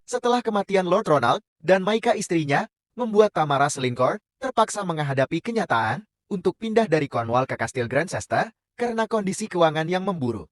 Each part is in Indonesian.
Setelah kematian Lord Ronald dan Maika istrinya, membuat Tamara Slinkord terpaksa menghadapi kenyataan untuk pindah dari Cornwall ke Kastil Grantchester karena kondisi keuangan yang memburuk.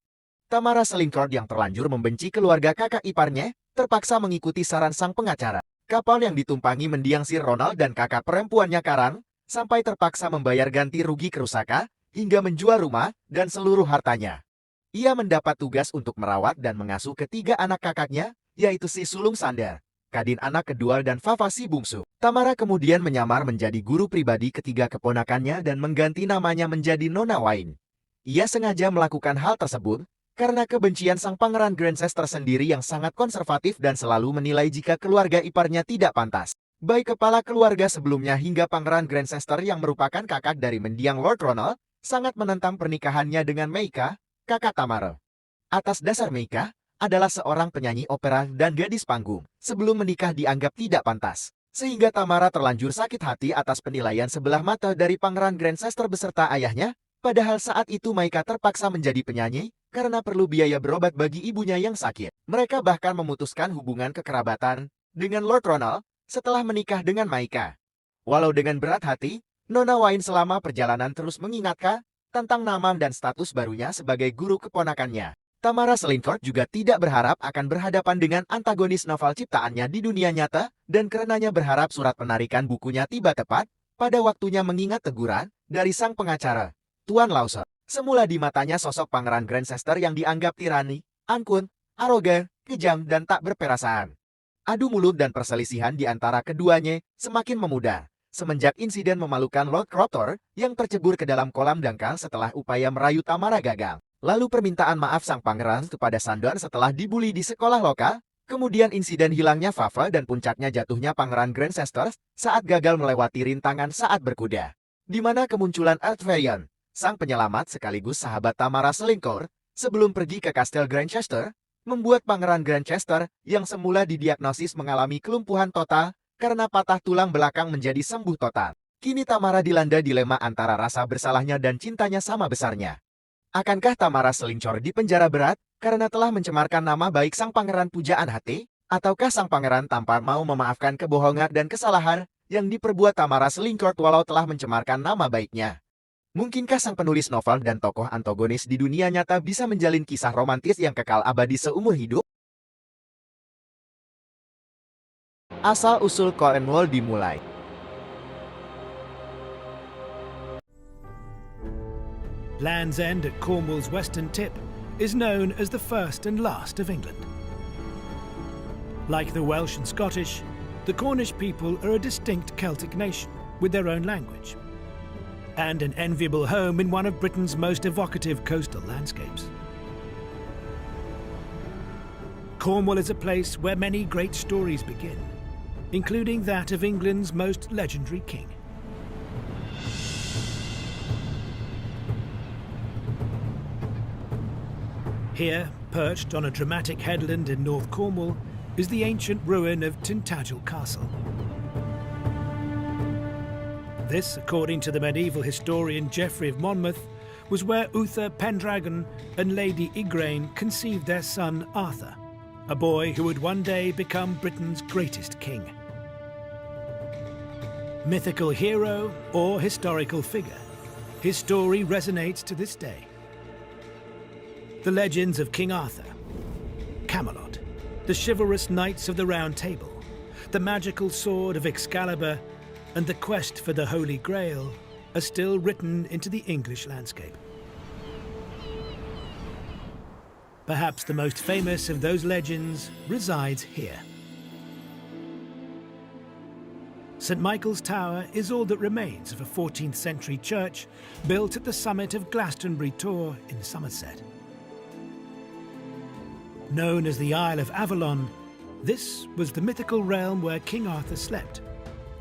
Tamara Slinkord yang terlanjur membenci keluarga kakak iparnya, terpaksa mengikuti saran sang pengacara. Kapal yang ditumpangi mendiang Sir Ronald dan kakak perempuannya karang, sampai terpaksa membayar ganti rugi kerusakan, hingga menjual rumah dan seluruh hartanya. Ia mendapat tugas untuk merawat dan mengasuh ketiga anak kakaknya, yaitu si sulung Sander, Kadin anak kedua dan Fafa si bungsu. Tamara kemudian menyamar menjadi guru pribadi ketiga keponakannya dan mengganti namanya menjadi Nona Wine. Ia sengaja melakukan hal tersebut karena kebencian sang pangeran Grantchester sendiri yang sangat konservatif dan selalu menilai jika keluarga iparnya tidak pantas. Baik kepala keluarga sebelumnya hingga pangeran Grantchester yang merupakan kakak dari mendiang Lord Ronald, sangat menentang pernikahannya dengan Maika, kakak Tamara. Atas dasar Maika adalah seorang penyanyi opera dan gadis panggung. Sebelum menikah dianggap tidak pantas. Sehingga Tamara terlanjur sakit hati atas penilaian sebelah mata dari Pangeran Grantchester beserta ayahnya, padahal saat itu Maika terpaksa menjadi penyanyi karena perlu biaya berobat bagi ibunya yang sakit. Mereka bahkan memutuskan hubungan kekerabatan dengan Lord Ronald setelah menikah dengan Maika. Walau dengan berat hati, Nona Wine selama perjalanan terus mengingatkan tentang nama dan status barunya sebagai guru keponakannya. Tamara Slinkord juga tidak berharap akan berhadapan dengan antagonis novel ciptaannya di dunia nyata, dan karenanya berharap surat penarikan bukunya tiba tepat pada waktunya mengingat teguran dari sang pengacara, Tuan Lawson. Semula di matanya sosok Pangeran Grantchester yang dianggap tirani, angkun, arogan, kejam, dan tak berperasaan. Adu mulut dan perselisihan di antara keduanya semakin memudar semenjak insiden memalukan Lord Croptor yang tercebur ke dalam kolam dangkal setelah upaya merayu Tamara gagal. Lalu permintaan maaf sang pangeran kepada Sandor setelah dibully di sekolah lokal, kemudian insiden hilangnya Fafa dan puncaknya jatuhnya Pangeran Grantchester saat gagal melewati rintangan saat berkuda. Di mana kemunculan Arthurian, sang penyelamat sekaligus sahabat Tamara Slinkord, sebelum pergi ke Kastil Grantchester, membuat Pangeran Grantchester yang semula didiagnosis mengalami kelumpuhan total karena patah tulang belakang menjadi sembuh total. Kini Tamara dilanda dilema antara rasa bersalahnya dan cintanya sama besarnya. Akankah Tamara Slinkord dipenjara berat karena telah mencemarkan nama baik sang pangeran pujaan hati? Ataukah sang pangeran tanpa mau memaafkan kebohongan dan kesalahan yang diperbuat Tamara Slinkord walau telah mencemarkan nama baiknya? Mungkinkah sang penulis novel dan tokoh antagonis di dunia nyata bisa menjalin kisah romantis yang kekal abadi seumur hidup? Asal-usul Cornwall dimulai. Land's End at Cornwall's western tip is known as the first and last of England. Like the Welsh and Scottish, the Cornish people are a distinct Celtic nation with their own language, and an enviable home in one of Britain's most evocative coastal landscapes. Cornwall is a place where many great stories begin, including that of England's most legendary king. Here, perched on a dramatic headland in North Cornwall, is the ancient ruin of Tintagel Castle. This, according to the medieval historian Geoffrey of Monmouth, was where Uther Pendragon and Lady Igraine conceived their son Arthur, a boy who would one day become Britain's greatest king. Mythical hero or historical figure, his story resonates to this day. The legends of King Arthur, Camelot, the chivalrous knights of the Round Table, the magical sword of Excalibur, and the quest for the Holy Grail are still written into the English landscape. Perhaps the most famous of those legends resides here. St. Michael's Tower is all that remains of a 14th century church built at the summit of Glastonbury Tor in Somerset. Known as the Isle of Avalon, this was the mythical realm where King Arthur slept,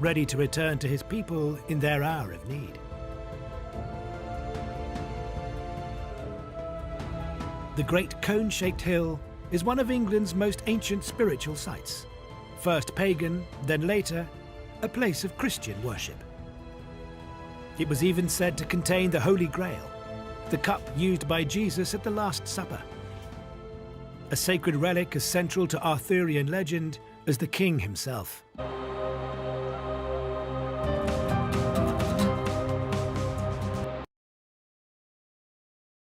ready to return to his people in their hour of need. The great cone-shaped hill is one of England's most ancient spiritual sites, first pagan, then later, a place of Christian worship. It was even said to contain the Holy Grail, the cup used by Jesus at the Last Supper. a sacred relic as central to Arthurian legend as the king himself.